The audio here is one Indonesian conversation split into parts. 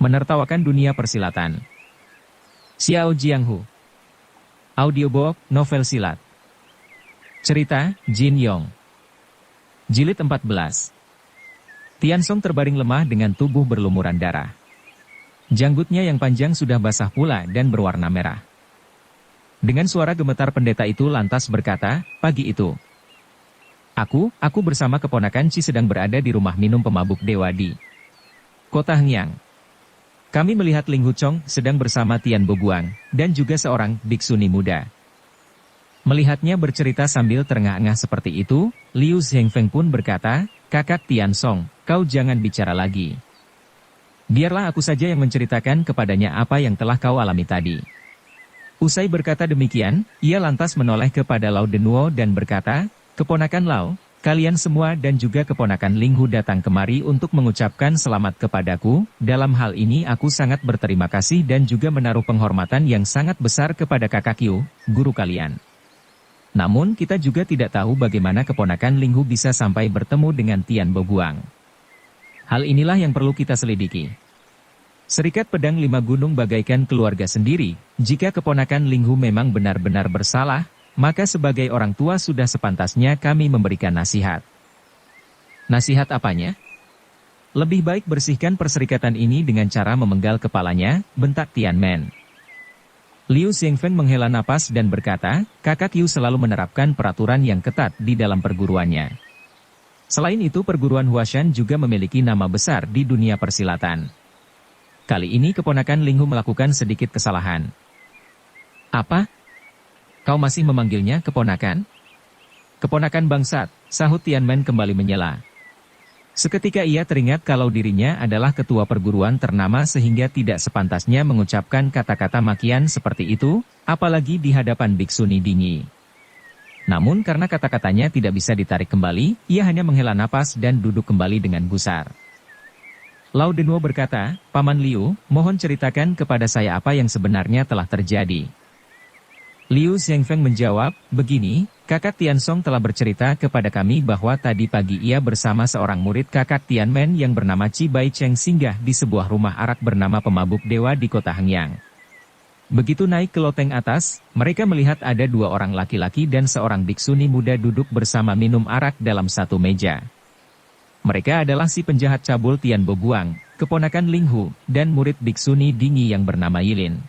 Menertawakan dunia persilatan. Xiao Jianghu. Audiobook, novel silat. Cerita, Jin Yong. Jilid 14. Tiansong terbaring lemah dengan tubuh berlumuran darah. Janggutnya yang panjang sudah basah pula dan berwarna merah. Dengan suara gemetar pendeta itu lantas berkata, "Pagi itu, aku bersama keponakan Ci sedang berada di rumah minum pemabuk dewa di Kota Hengyang. Kami melihat Ling Huchong sedang bersama Tian Boguang, dan juga seorang biksuni muda." Melihatnya bercerita sambil terengah-engah seperti itu, Liu Zhengfeng pun berkata, "Kakak Tiansong, kau jangan bicara lagi. Biarlah aku saja yang menceritakan kepadanya apa yang telah kau alami tadi." Usai berkata demikian, ia lantas menoleh kepada Lao Denwo dan berkata, "Keponakan Lao, kalian semua dan juga keponakan Ling Hu datang kemari untuk mengucapkan selamat kepadaku. Dalam hal ini aku sangat berterima kasih dan juga menaruh penghormatan yang sangat besar kepada kakak Yu, guru kalian. Namun kita juga tidak tahu bagaimana keponakan Ling Hu bisa sampai bertemu dengan Tian Boguang. Hal inilah yang perlu kita selidiki. Serikat pedang 5 gunung bagaikan keluarga sendiri. Jika keponakan Ling Hu memang benar-benar bersalah, maka sebagai orang tua sudah sepantasnya kami memberikan nasihat." "Nasihat apanya?" "Lebih baik bersihkan perserikatan ini dengan cara memenggal kepalanya," bentak Tian Men. Liu Zhengfeng menghela napas dan berkata, "Kakak Yu selalu menerapkan peraturan yang ketat di dalam perguruannya. Selain itu perguruan Huashan juga memiliki nama besar di dunia persilatan. Kali ini keponakan Ling Hu melakukan sedikit kesalahan." "Apa? Kau masih memanggilnya keponakan?" "Keponakan bangsat," sahut Tian Men kembali menyela. Seketika ia teringat kalau dirinya adalah ketua perguruan ternama sehingga tidak sepantasnya mengucapkan kata-kata makian seperti itu, apalagi di hadapan biksuni Dingi. Namun karena kata-katanya tidak bisa ditarik kembali, ia hanya menghela napas dan duduk kembali dengan gusar. Lao Denwo berkata, "Paman Liu, mohon ceritakan kepada saya apa yang sebenarnya telah terjadi." Liu Zhengfeng menjawab, "Begini, kakak Tiansong telah bercerita kepada kami bahwa tadi pagi ia bersama seorang murid kakak Tian Men yang bernama Ci Bai Cheng singgah di sebuah rumah arak bernama Pemabuk Dewa di kota Hengyang. Begitu naik ke loteng atas, mereka melihat ada 2 orang laki-laki dan seorang biksuni muda duduk bersama minum arak dalam satu meja. Mereka adalah si penjahat cabul Tian Boguang, keponakan Ling Hu, dan murid biksuni Dingi yang bernama Yilin."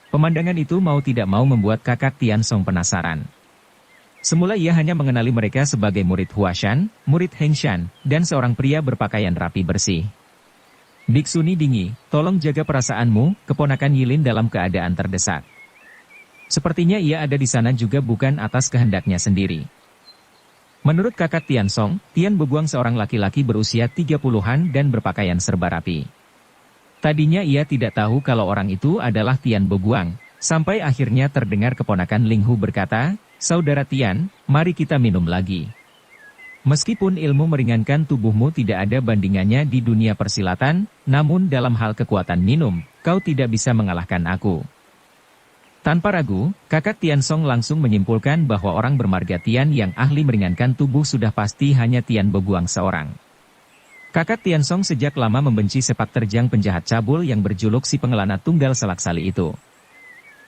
Pemandangan itu mau tidak mau membuat kakak Tiansong penasaran. Semula ia hanya mengenali mereka sebagai murid Huashan, murid Hengshan, dan seorang pria berpakaian rapi bersih. "Biksuni Dingi, tolong jaga perasaanmu," keponakan Yilin dalam keadaan terdesak. Sepertinya ia ada di sana juga bukan atas kehendaknya sendiri. Menurut kakak Tiansong, Tian Boguang seorang laki-laki berusia 30-an dan berpakaian serba rapi. Tadinya ia tidak tahu kalau orang itu adalah Tian Boguang, sampai akhirnya terdengar keponakan Ling Hu berkata, "Saudara Tian, mari kita minum lagi. Meskipun ilmu meringankan tubuhmu tidak ada bandingannya di dunia persilatan, namun dalam hal kekuatan minum, kau tidak bisa mengalahkan aku." Tanpa ragu, kakak Tiansong langsung menyimpulkan bahwa orang bermarga Tian yang ahli meringankan tubuh sudah pasti hanya Tian Boguang seorang. Kakak Tiansong sejak lama membenci sepak terjang penjahat cabul yang berjuluk si pengelana tunggal Selaksali itu.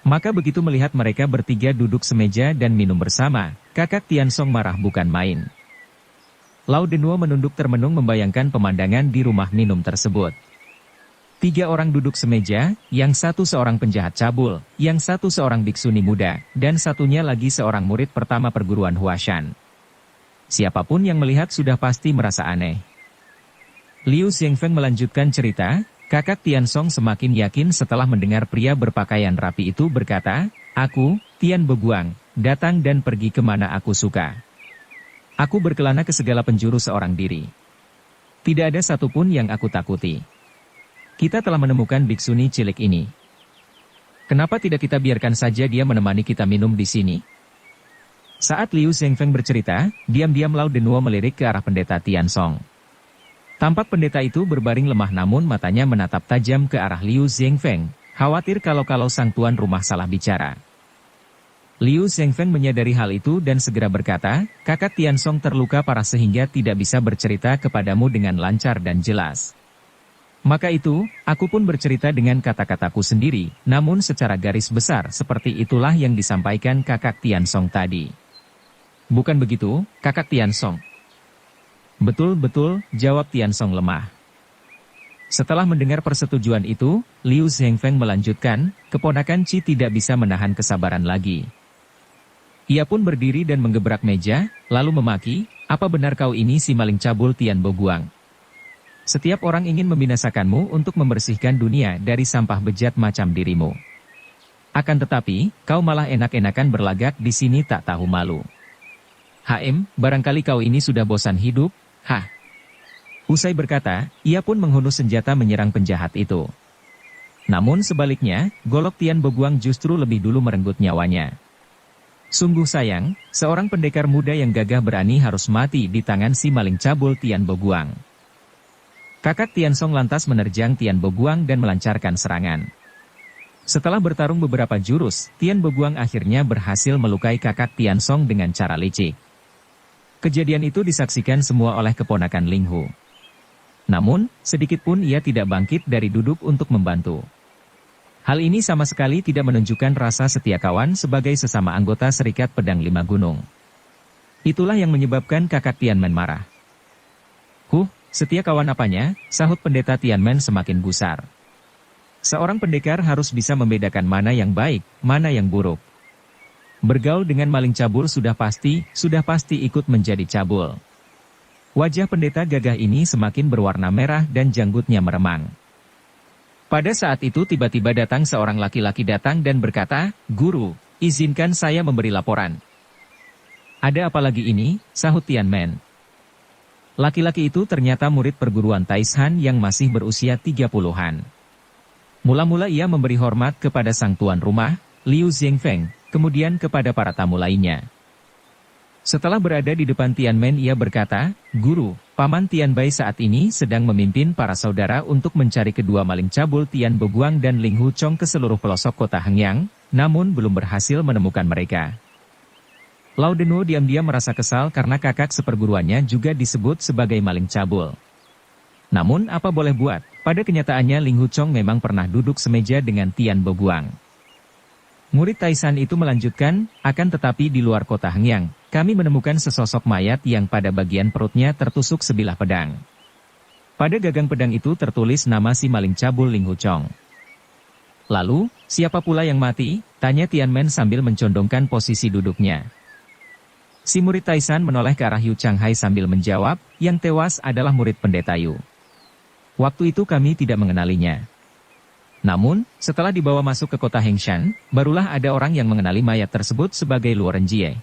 Maka begitu melihat mereka bertiga duduk semeja dan minum bersama, kakak Tiansong marah bukan main. Lao Denwo menunduk termenung membayangkan pemandangan di rumah minum tersebut. 3 orang duduk semeja, yang satu seorang penjahat cabul, yang satu seorang biksuni muda, dan satunya lagi seorang murid pertama perguruan Huashan. Siapapun yang melihat sudah pasti merasa aneh. Liu Zhengfeng melanjutkan cerita, kakak Tiansong semakin yakin setelah mendengar pria berpakaian rapi itu berkata, "Aku, Tian Boguang, datang dan pergi kemana aku suka. Aku berkelana ke segala penjuru seorang diri. Tidak ada satupun yang aku takuti. Kita telah menemukan biksuni cilik ini. Kenapa tidak kita biarkan saja dia menemani kita minum di sini?" Saat Liu Zhengfeng bercerita, diam-diam Lao Denwo melirik ke arah pendeta Tiansong. Tampak pendeta itu berbaring lemah namun matanya menatap tajam ke arah Liu Zhengfeng, khawatir kalau sang tuan rumah salah bicara. Liu Zhengfeng menyadari hal itu dan segera berkata, "Kakak Tiansong terluka parah sehingga tidak bisa bercerita kepadamu dengan lancar dan jelas. Maka itu, aku pun bercerita dengan kata-kataku sendiri, namun secara garis besar seperti itulah yang disampaikan kakak Tiansong tadi. Bukan begitu, kakak Tiansong? Betul-betul, jawab Tiansong lemah. Setelah mendengar persetujuan itu, Liu Zhengfeng melanjutkan, keponakan Ci tidak bisa menahan kesabaran lagi. Ia pun berdiri dan menggebrak meja, lalu memaki, apa benar kau ini si maling cabul Tian Boguang? Setiap orang ingin membinasakanmu untuk membersihkan dunia dari sampah bejat macam dirimu. Akan tetapi, kau malah enak-enakan berlagak di sini tak tahu malu. Barangkali kau ini sudah bosan hidup, hah? Usai berkata, ia pun menghunus senjata menyerang penjahat itu. Namun sebaliknya, golok Tian Boguang justru lebih dulu merenggut nyawanya. Sungguh sayang, seorang pendekar muda yang gagah berani harus mati di tangan si maling cabul Tian Boguang. Kakak Tiansong lantas menerjang Tian Boguang dan melancarkan serangan. Setelah bertarung beberapa jurus, Tian Boguang akhirnya berhasil melukai kakak Tiansong dengan cara licik. Kejadian itu disaksikan semua oleh keponakan Ling Hu. Namun, sedikit pun ia tidak bangkit dari duduk untuk membantu. Hal ini sama sekali tidak menunjukkan rasa setia kawan sebagai sesama anggota Serikat Pedang Lima Gunung. Itulah yang menyebabkan kakak Tianmen marah. Setia kawan apanya, sahut pendeta Tianmen semakin gusar. Seorang pendekar harus bisa membedakan mana yang baik, mana yang buruk. Bergaul dengan maling cabul sudah pasti ikut menjadi cabul. Wajah pendeta gagah ini semakin berwarna merah dan janggutnya meremang. Pada saat itu tiba-tiba datang seorang laki-laki datang dan berkata, "Guru, izinkan saya memberi laporan." "Ada apa lagi ini?" sahut Tianmen. Laki-laki itu ternyata murid perguruan Taishan yang masih berusia 30-an. Mula-mula ia memberi hormat kepada sang tuan rumah, Liu Zhengfeng, kemudian kepada para tamu lainnya. Setelah berada di depan Tianmen ia berkata, "Guru, Paman Tianbai saat ini sedang memimpin para saudara untuk mencari kedua maling cabul Tian Boguang dan Ling Hu Chong ke seluruh pelosok kota Hengyang, namun belum berhasil menemukan mereka." Lao Denwo diam-diam merasa kesal karena kakak seperguruannya juga disebut sebagai maling cabul. Namun apa boleh buat, pada kenyataannya Ling Hu Chong memang pernah duduk semeja dengan Tian Boguang. Murid Taishan itu melanjutkan, akan tetapi di luar kota Hengyang, kami menemukan sesosok mayat yang pada bagian perutnya tertusuk sebilah pedang. Pada gagang pedang itu tertulis nama si maling cabul Ling Hu Chong. Lalu, siapa pula yang mati? Tanya Tianmen sambil mencondongkan posisi duduknya. Si murid Taishan menoleh ke arah Yu Changhai sambil menjawab, yang tewas adalah murid pendeta Yu. Waktu itu kami tidak mengenalinya. Namun, setelah dibawa masuk ke kota Hengshan, barulah ada orang yang mengenali mayat tersebut sebagai Luo Renjie.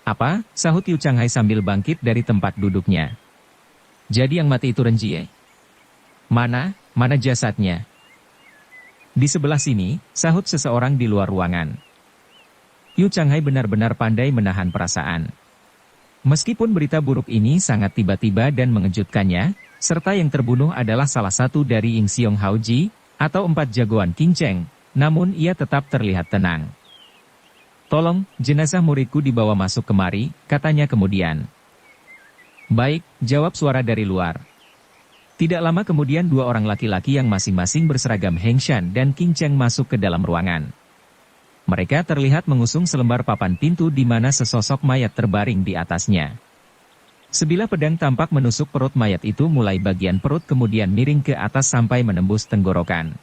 Apa? Sahut Yu Changhai sambil bangkit dari tempat duduknya. Jadi yang mati itu Renjie? Mana jasadnya? Di sebelah sini, sahut seseorang di luar ruangan. Yu Changhai benar-benar pandai menahan perasaan. Meskipun berita buruk ini sangat tiba-tiba dan mengejutkannya, serta yang terbunuh adalah salah satu dari Ying Xiong Haoji, atau 4 jagoan Qin Cheng, namun ia tetap terlihat tenang. "Tolong, jenazah muridku dibawa masuk kemari," katanya kemudian. "Baik," jawab suara dari luar. Tidak lama kemudian 2 orang laki-laki yang masing-masing berseragam Hengshan dan Qin Cheng masuk ke dalam ruangan. Mereka terlihat mengusung selembar papan pintu di mana sesosok mayat terbaring di atasnya. Sebilah pedang tampak menusuk perut mayat itu mulai bagian perut kemudian miring ke atas sampai menembus tenggorokan.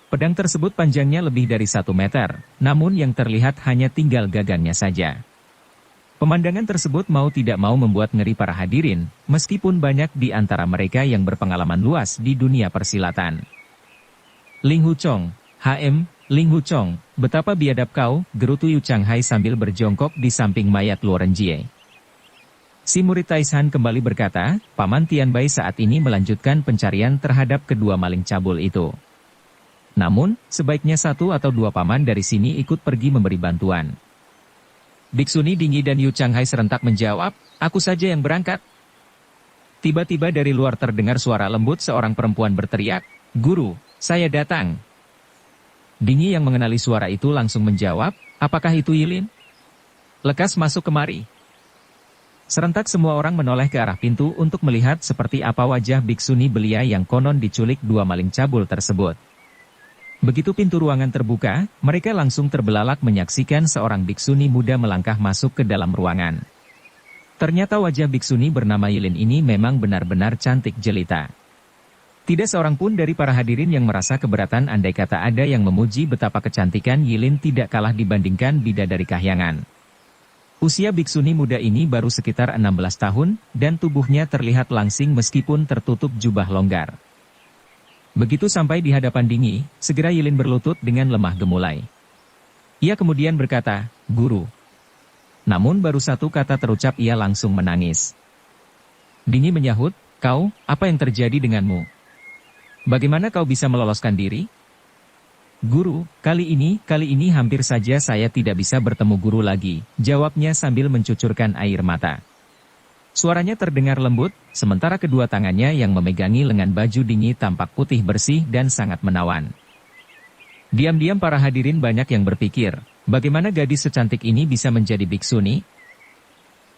Pedang tersebut panjangnya lebih dari 1 meter, namun yang terlihat hanya tinggal gagangnya saja. Pemandangan tersebut mau tidak mau membuat ngeri para hadirin, meskipun banyak di antara mereka yang berpengalaman luas di dunia persilatan. "Ling Hu Chong, Ling Hu Chong, betapa biadab kau," gerutu Yu Changhai sambil berjongkok di samping mayat Luo Renjie. Si murid Taishan kembali berkata, Paman Tianbai saat ini melanjutkan pencarian terhadap kedua maling cabul itu. Namun, sebaiknya 1 atau 2 paman dari sini ikut pergi memberi bantuan. Biksuni Dingyi dan Yu Changhai serentak menjawab, "Aku saja yang berangkat." Tiba-tiba dari luar terdengar suara lembut seorang perempuan berteriak, "Guru, saya datang." Dingyi yang mengenali suara itu langsung menjawab, "Apakah itu Yilin? Lekas masuk kemari." Serentak semua orang menoleh ke arah pintu untuk melihat seperti apa wajah biksuni belia yang konon diculik dua maling cabul tersebut. Begitu pintu ruangan terbuka, mereka langsung terbelalak menyaksikan seorang biksuni muda melangkah masuk ke dalam ruangan. Ternyata wajah biksuni bernama Yilin ini memang benar-benar cantik jelita. Tidak seorang pun dari para hadirin yang merasa keberatan andai kata ada yang memuji betapa kecantikan Yilin tidak kalah dibandingkan bidadari kahyangan. Usia biksuni muda ini baru sekitar 16 tahun, dan tubuhnya terlihat langsing meskipun tertutup jubah longgar. Begitu sampai di hadapan Dingi, segera Yilin berlutut dengan lemah gemulai. Ia kemudian berkata, "Guru." Namun baru satu kata terucap ia langsung menangis. Dingi menyahut, "Kau, apa yang terjadi denganmu? Bagaimana kau bisa meloloskan diri?" "Guru, kali ini hampir saja saya tidak bisa bertemu guru lagi," jawabnya sambil mencucurkan air mata. Suaranya terdengar lembut, sementara kedua tangannya yang memegangi lengan baju Dingi tampak putih bersih dan sangat menawan. Diam-diam para hadirin banyak yang berpikir, bagaimana gadis secantik ini bisa menjadi biksuni?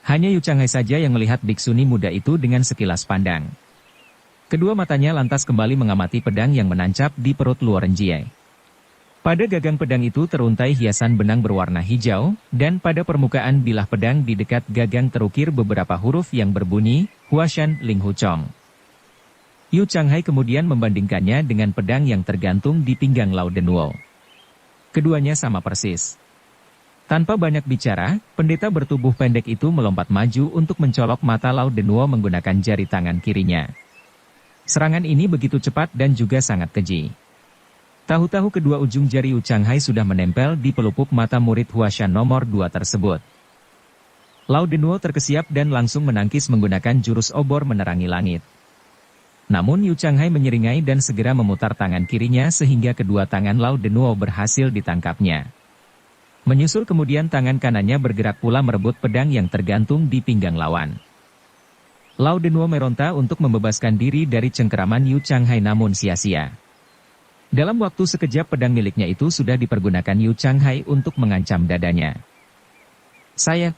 Hanya Yu Changhai saja yang melihat biksuni muda itu dengan sekilas pandang. Kedua matanya lantas kembali mengamati pedang yang menancap di perut Luoren Jie. Pada gagang pedang itu teruntai hiasan benang berwarna hijau, dan pada permukaan bilah pedang di dekat gagang terukir beberapa huruf yang berbunyi, Huashan Ling Hu Chong. Yu Changhai kemudian membandingkannya dengan pedang yang tergantung di pinggang Lao Denwo. Keduanya sama persis. Tanpa banyak bicara, pendeta bertubuh pendek itu melompat maju untuk mencolok mata Lao Denwo menggunakan jari tangan kirinya. Serangan ini begitu cepat dan juga sangat keji. Tahu-tahu kedua ujung jari Yu Changhai sudah menempel di pelupuk mata murid Huashan nomor 2 tersebut. Lao Denwo terkesiap dan langsung menangkis menggunakan jurus obor menerangi langit. Namun Yu Changhai menyeringai dan segera memutar tangan kirinya sehingga kedua tangan Lao Denwo berhasil ditangkapnya. Menyusul kemudian tangan kanannya bergerak pula merebut pedang yang tergantung di pinggang lawan. Lao Denwo meronta untuk membebaskan diri dari cengkeraman Yu Changhai namun sia-sia. Dalam waktu sekejap pedang miliknya itu sudah dipergunakan Yu Changhai untuk mengancam dadanya. Saya,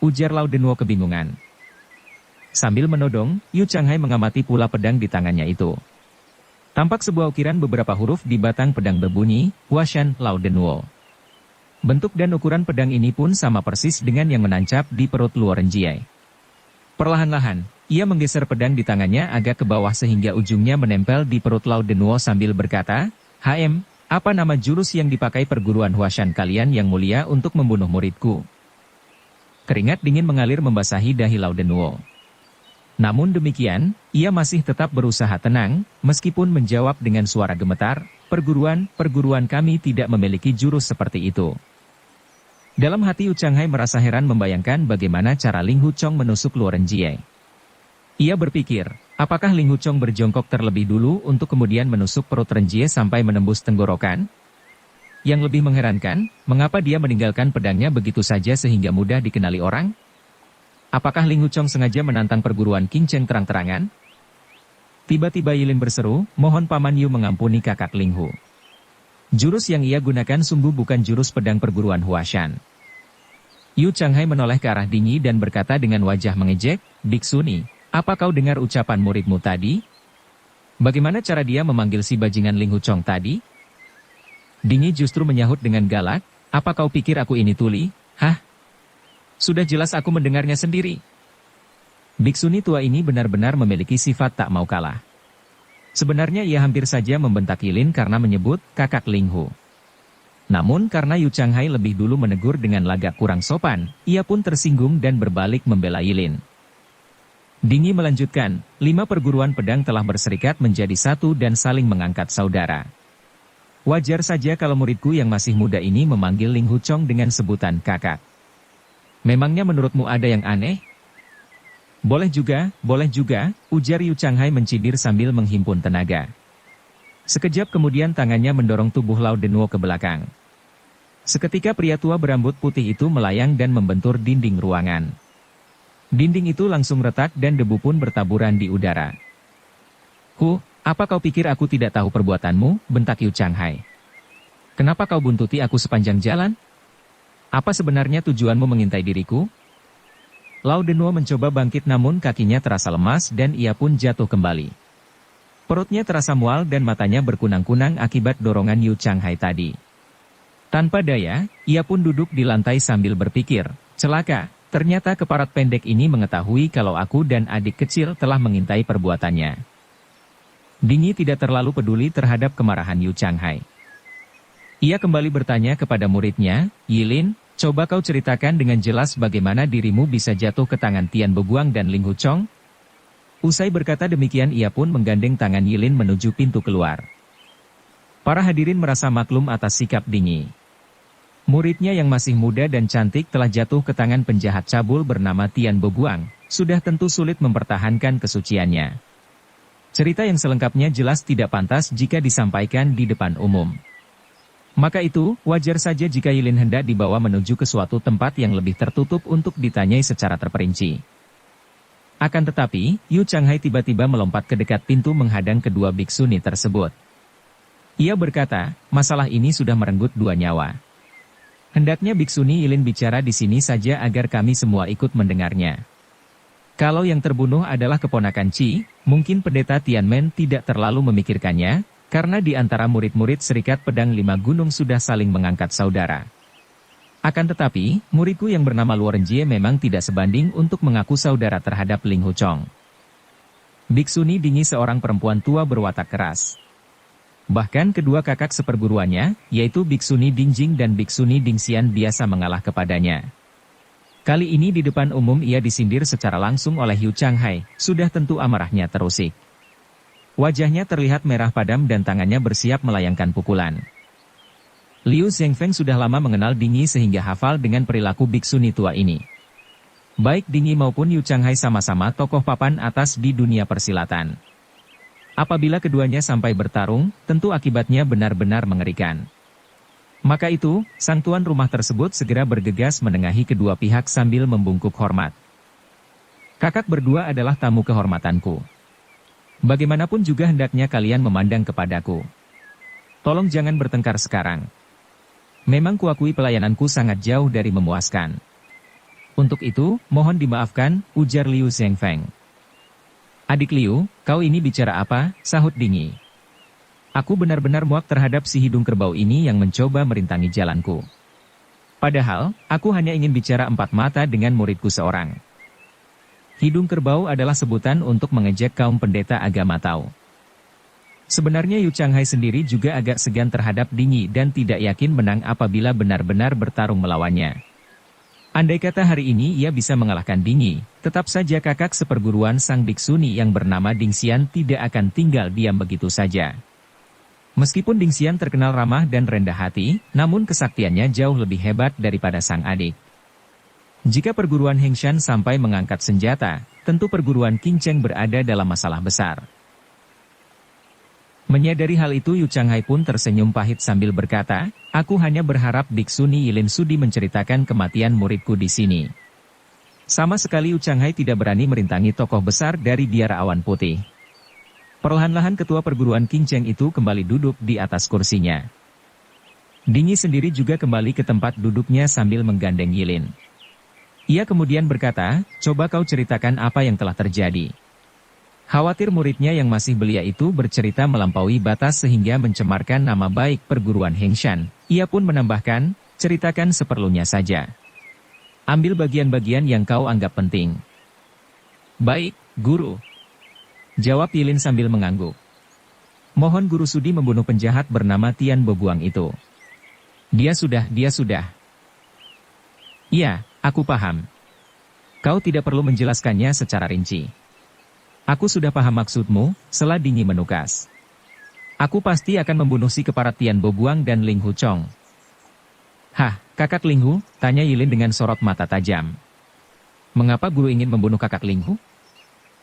ujar Lao Denwo kebingungan. Sambil menodong, Yu Changhai mengamati pula pedang di tangannya itu. Tampak sebuah ukiran beberapa huruf di batang pedang berbunyi, Huashan Lao Denwo. Bentuk dan ukuran pedang ini pun sama persis dengan yang menancap di perut Luoren Jie. Perlahan-lahan, ia menggeser pedang di tangannya agak ke bawah sehingga ujungnya menempel di perut Lao Denwo sambil berkata, apa nama jurus yang dipakai perguruan Huashan kalian yang mulia untuk membunuh muridku?" Keringat dingin mengalir membasahi dahi Lao Denwo. Namun demikian, ia masih tetap berusaha tenang, meskipun menjawab dengan suara gemetar, perguruan kami tidak memiliki jurus seperti itu." Dalam hati Yu Changhai merasa heran membayangkan bagaimana cara Ling Hu Chong menusuk Luoren Jie. Ia berpikir, apakah Ling Hu Chong berjongkok terlebih dulu untuk kemudian menusuk perut Renjie sampai menembus tenggorokan? Yang lebih mengherankan, mengapa dia meninggalkan pedangnya begitu saja sehingga mudah dikenali orang? Apakah Ling Hu Chong sengaja menantang perguruan Qing Cheng terang-terangan? Tiba-tiba Yilin berseru, "Mohon Paman Yu mengampuni kakak Ling Hu. Jurus yang ia gunakan sungguh bukan jurus pedang perguruan Huashan." Yu Changhai menoleh ke arah Dingi dan berkata dengan wajah mengejek, "Biksuni, apa kau dengar ucapan muridmu tadi? Bagaimana cara dia memanggil si bajingan Ling Hu Chong tadi?" Dingi justru menyahut dengan galak, "Apa kau pikir aku ini tuli? Hah? Sudah jelas aku mendengarnya sendiri." Biksuni tua ini benar-benar memiliki sifat tak mau kalah. Sebenarnya ia hampir saja membentak Yilin karena menyebut kakak Ling Hu. Namun karena Yu Changhai lebih dulu menegur dengan lagak kurang sopan, ia pun tersinggung dan berbalik membela Yilin. Dingi melanjutkan, 5 perguruan pedang telah berserikat menjadi satu dan saling mengangkat saudara. Wajar saja kalau muridku yang masih muda ini memanggil Ling Hu Chong dengan sebutan kakak. Memangnya menurutmu ada yang aneh? Boleh juga, ujar Yu Changhai mencibir sambil menghimpun tenaga. Sekejap kemudian tangannya mendorong tubuh Lao Denwo ke belakang. Seketika pria tua berambut putih itu melayang dan membentur dinding ruangan. Dinding itu langsung retak dan debu pun bertaburan di udara. Apa kau pikir aku tidak tahu perbuatanmu?" bentak Yu Changhai. "Kenapa kau buntuti aku sepanjang jalan? Apa sebenarnya tujuanmu mengintai diriku?" Lao Denua mencoba bangkit namun kakinya terasa lemas dan ia pun jatuh kembali. Perutnya terasa mual dan matanya berkunang-kunang akibat dorongan Yu Changhai tadi. Tanpa daya, ia pun duduk di lantai sambil berpikir, celaka, ternyata keparat pendek ini mengetahui kalau aku dan adik kecil telah mengintai perbuatannya. Dingi tidak terlalu peduli terhadap kemarahan Yu Changhai. Ia kembali bertanya kepada muridnya, Yilin, coba kau ceritakan dengan jelas bagaimana dirimu bisa jatuh ke tangan Tian Beguang dan Ling Huchong? Usai berkata demikian ia pun menggandeng tangan Yilin menuju pintu keluar. Para hadirin merasa maklum atas sikap Dingi. Muridnya yang masih muda dan cantik telah jatuh ke tangan penjahat cabul bernama Tian Beguang, sudah tentu sulit mempertahankan kesuciannya. Cerita yang selengkapnya jelas tidak pantas jika disampaikan di depan umum. Maka itu, wajar saja jika Yilin hendak dibawa menuju ke suatu tempat yang lebih tertutup untuk ditanyai secara terperinci. Akan tetapi, Yu Changhai tiba-tiba melompat ke dekat pintu menghadang kedua biksuni tersebut. Ia berkata, masalah ini sudah merenggut 2 nyawa. Hendaknya biksuni Yilin bicara di sini saja agar kami semua ikut mendengarnya. Kalau yang terbunuh adalah keponakan Qi, mungkin pendeta Tianmen tidak terlalu memikirkannya, karena di antara murid-murid Serikat Pedang 5 Gunung sudah saling mengangkat saudara. Akan tetapi, muridku yang bernama Luoren Jie memang tidak sebanding untuk mengaku saudara terhadap Ling Huchong. Biksuni Dingi seorang perempuan tua berwatak keras. Bahkan kedua kakak seperguruannya, yaitu Biksuni Dingjing dan Biksuni Dingxian biasa mengalah kepadanya. Kali ini di depan umum ia disindir secara langsung oleh Yu Changhai, sudah tentu amarahnya terusik. Wajahnya terlihat merah padam dan tangannya bersiap melayangkan pukulan. Liu Zhengfeng sudah lama mengenal Dingi sehingga hafal dengan perilaku biksuni tua ini. Baik Dingi maupun Yu Changhai sama-sama tokoh papan atas di dunia persilatan. Apabila keduanya sampai bertarung, tentu akibatnya benar-benar mengerikan. Maka itu, sang tuan rumah tersebut segera bergegas menengahi kedua pihak sambil membungkuk hormat. Kakak berdua adalah tamu kehormatanku. Bagaimanapun juga hendaknya kalian memandang kepadaku. Tolong jangan bertengkar sekarang. Memang kuakui pelayananku sangat jauh dari memuaskan. Untuk itu, mohon dimaafkan, ujar Liu Zhengfeng. Adik Liu, kau ini bicara apa? Sahut Dingi. Aku benar-benar muak terhadap si hidung kerbau ini yang mencoba merintangi jalanku. Padahal, aku hanya ingin bicara 4 mata dengan muridku seorang. Hidung kerbau adalah sebutan untuk mengejek kaum pendeta agama Tao. Sebenarnya Yu Changhai sendiri juga agak segan terhadap Dingi dan tidak yakin menang apabila benar-benar bertarung melawannya. Andai kata hari ini ia bisa mengalahkan Dingi, tetap saja kakak seperguruan sang biksuni yang bernama Dingxian tidak akan tinggal diam begitu saja. Meskipun Dingxian terkenal ramah dan rendah hati, namun kesaktiannya jauh lebih hebat daripada sang adik. Jika perguruan Hengshan sampai mengangkat senjata, tentu perguruan Qingcheng berada dalam masalah besar. Menyadari hal itu Yu Changhai pun tersenyum pahit sambil berkata, aku hanya berharap Biksuni Yilin sudi menceritakan kematian muridku di sini. Sama sekali Yu Changhai tidak berani merintangi tokoh besar dari biara awan putih. Perlahan-lahan ketua perguruan Qingcheng itu kembali duduk di atas kursinya. Dingi sendiri juga kembali ke tempat duduknya sambil menggandeng Yilin. Ia kemudian berkata, coba kau ceritakan apa yang telah terjadi. Khawatir muridnya yang masih belia itu bercerita melampaui batas sehingga mencemarkan nama baik perguruan Hengshan. Ia pun menambahkan, ceritakan seperlunya saja. Ambil bagian-bagian yang kau anggap penting. Baik, guru. Jawab Yilin sambil mengangguk. Mohon guru sudi membunuh penjahat bernama Tian Beguang itu. Dia sudah. Iya. Aku paham. Kau tidak perlu menjelaskannya secara rinci. Aku sudah paham maksudmu, sela Dingi menukas. Aku pasti akan membunuh si keparat Tian Beguang dan Ling Huchong. Hah, kakak Ling Hu? Tanya Yilin dengan sorot mata tajam. Mengapa guru ingin membunuh kakak Ling Hu?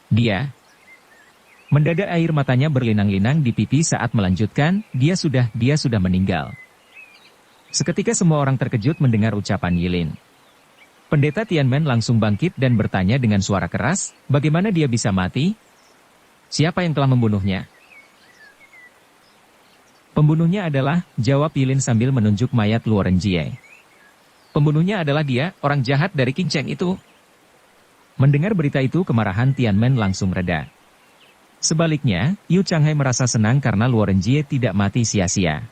Dia. Mendadak air matanya berlinang-linang di pipi saat melanjutkan, dia sudah meninggal. Seketika semua orang terkejut mendengar ucapan Yilin. Pendeta Tianmen langsung bangkit dan bertanya dengan suara keras, bagaimana dia bisa mati? Siapa yang telah membunuhnya? Pembunuhnya adalah, jawab Yilin sambil menunjuk mayat Luoren Jie. Pembunuhnya adalah dia, orang jahat dari Qingcheng itu. Mendengar berita itu kemarahan Tianmen langsung reda. Sebaliknya, Yu Changhai merasa senang karena Luo Renjie tidak mati sia-sia.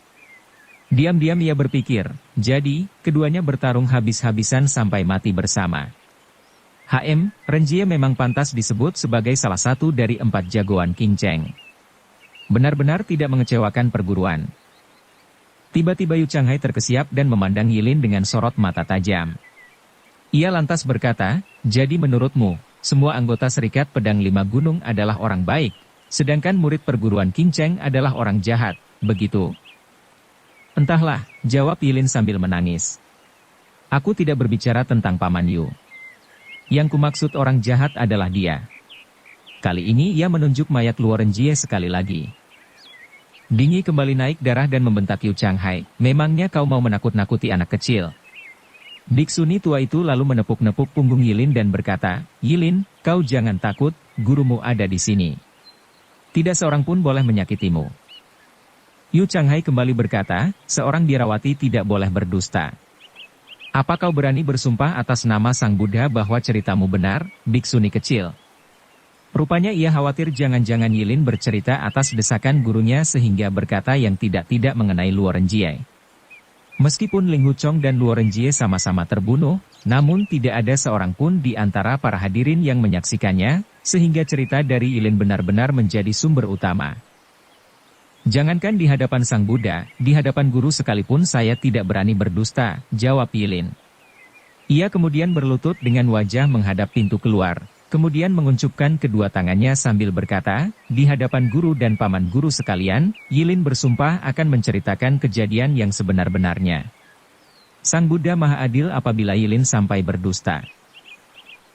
Diam-diam ia berpikir, jadi, keduanya bertarung habis-habisan sampai mati bersama. Renjie memang pantas disebut sebagai salah satu dari 4 jagoan King Cheng. Benar-benar tidak mengecewakan perguruan. Tiba-tiba Yu Changhai terkesiap dan memandang Yilin dengan sorot mata tajam. Ia lantas berkata, jadi menurutmu, semua anggota Serikat Pedang 5 Gunung adalah orang baik, sedangkan murid perguruan King Cheng adalah orang jahat, begitu? Entahlah, jawab Yilin sambil menangis. Aku tidak berbicara tentang Paman Yu. Yang kumaksud orang jahat adalah dia. Kali ini ia menunjuk mayat Luo Renjie sekali lagi. Dingi kembali naik darah dan membentak Yu Changhai, memangnya kau mau menakut-nakuti anak kecil? Biksuni tua itu lalu menepuk-nepuk punggung Yilin dan berkata, Yilin, kau jangan takut, gurumu ada di sini. Tidak seorang pun boleh menyakitimu. Yu Changhai kembali berkata, seorang biarawati tidak boleh berdusta. Apa kau berani bersumpah atas nama Sang Buddha bahwa ceritamu benar, biksuni kecil? Rupanya ia khawatir jangan-jangan Yilin bercerita atas desakan gurunya sehingga berkata yang tidak-tidak mengenai Luo Renjie. Meskipun Ling Huchong dan Luo Renjie sama-sama terbunuh, namun tidak ada seorang pun di antara para hadirin yang menyaksikannya, sehingga cerita dari Yilin benar-benar menjadi sumber utama. Jangankan di hadapan Sang Buddha, di hadapan guru sekalipun saya tidak berani berdusta, jawab Yilin. Ia kemudian berlutut dengan wajah menghadap pintu keluar, kemudian menguncupkan kedua tangannya sambil berkata, di hadapan guru dan paman guru sekalian, Yilin bersumpah akan menceritakan kejadian yang sebenar-benarnya. Sang Buddha Maha Adil apabila Yilin sampai berdusta.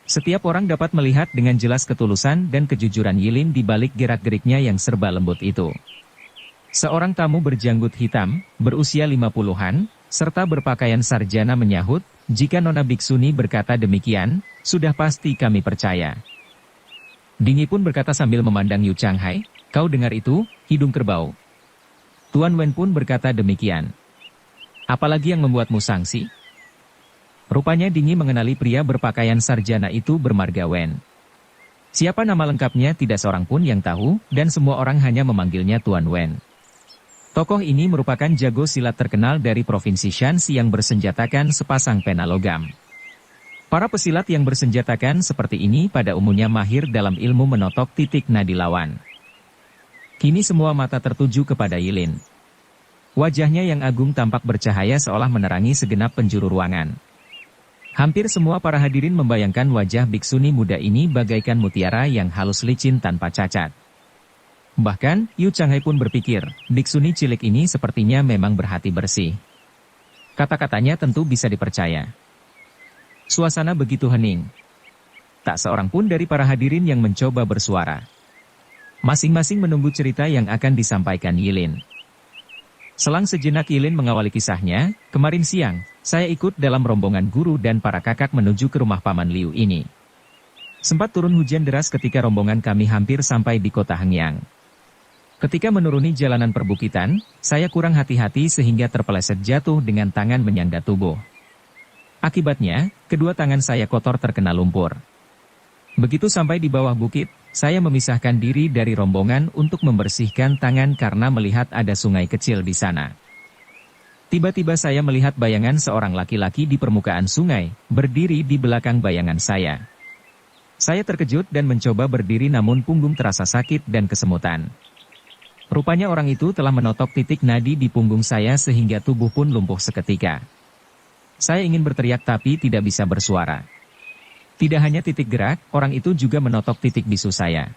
Setiap orang dapat melihat dengan jelas ketulusan dan kejujuran Yilin di balik gerak-geriknya yang serba lembut itu. Seorang tamu berjanggut hitam, berusia 50-an, serta berpakaian sarjana menyahut, jika Nona Biksuni berkata demikian, sudah pasti kami percaya. Dingi pun berkata sambil memandang Yu Changhai, kau dengar itu, hidung kerbau. Tuan Wen pun berkata demikian. Apalagi yang membuatmu sangsi? Rupanya Dingi mengenali pria berpakaian sarjana itu bermarga Wen. Siapa nama lengkapnya tidak seorang pun yang tahu, dan semua orang hanya memanggilnya Tuan Wen. Tokoh ini merupakan jago silat terkenal dari Provinsi Shanxi yang bersenjatakan sepasang pena logam. Para pesilat yang bersenjatakan seperti ini pada umumnya mahir dalam ilmu menotok titik nadi lawan. Kini semua mata tertuju kepada Yilin. Wajahnya yang agung tampak bercahaya seolah menerangi segenap penjuru ruangan. Hampir semua para hadirin membayangkan wajah biksuni muda ini bagaikan mutiara yang halus licin tanpa cacat. Bahkan, Yu Changhai pun berpikir, biksuni cilik ini sepertinya memang berhati bersih. Kata-katanya tentu bisa dipercaya. Suasana begitu hening. Tak seorang pun dari para hadirin yang mencoba bersuara. Masing-masing menunggu cerita yang akan disampaikan Yilin. Selang sejenak Yilin mengawali kisahnya, kemarin siang, saya ikut dalam rombongan guru dan para kakak menuju ke rumah Paman Liu ini. Sempat turun hujan deras ketika rombongan kami hampir sampai di kota Hengyang. Ketika menuruni jalanan perbukitan, saya kurang hati-hati sehingga terpeleset jatuh dengan tangan menyanda tubuh. Akibatnya, kedua tangan saya kotor terkena lumpur. Begitu sampai di bawah bukit, saya memisahkan diri dari rombongan untuk membersihkan tangan karena melihat ada sungai kecil di sana. Tiba-tiba saya melihat bayangan seorang laki-laki di permukaan sungai, berdiri di belakang bayangan saya. Saya terkejut dan mencoba berdiri namun punggung terasa sakit dan kesemutan. Rupanya orang itu telah menotok titik nadi di punggung saya sehingga tubuh pun lumpuh seketika. Saya ingin berteriak tapi tidak bisa bersuara. Tidak hanya titik gerak, orang itu juga menotok titik bisu saya.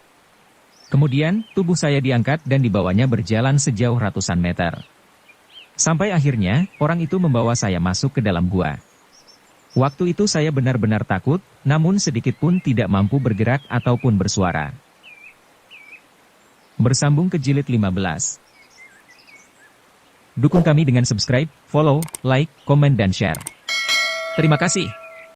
Kemudian, tubuh saya diangkat dan dibawanya berjalan sejauh ratusan meter. Sampai akhirnya, orang itu membawa saya masuk ke dalam gua. Waktu itu saya benar-benar takut, namun sedikit pun tidak mampu bergerak ataupun bersuara. Bersambung ke jilid 15. Dukung kami dengan subscribe, follow, like, komen dan share. Terima kasih.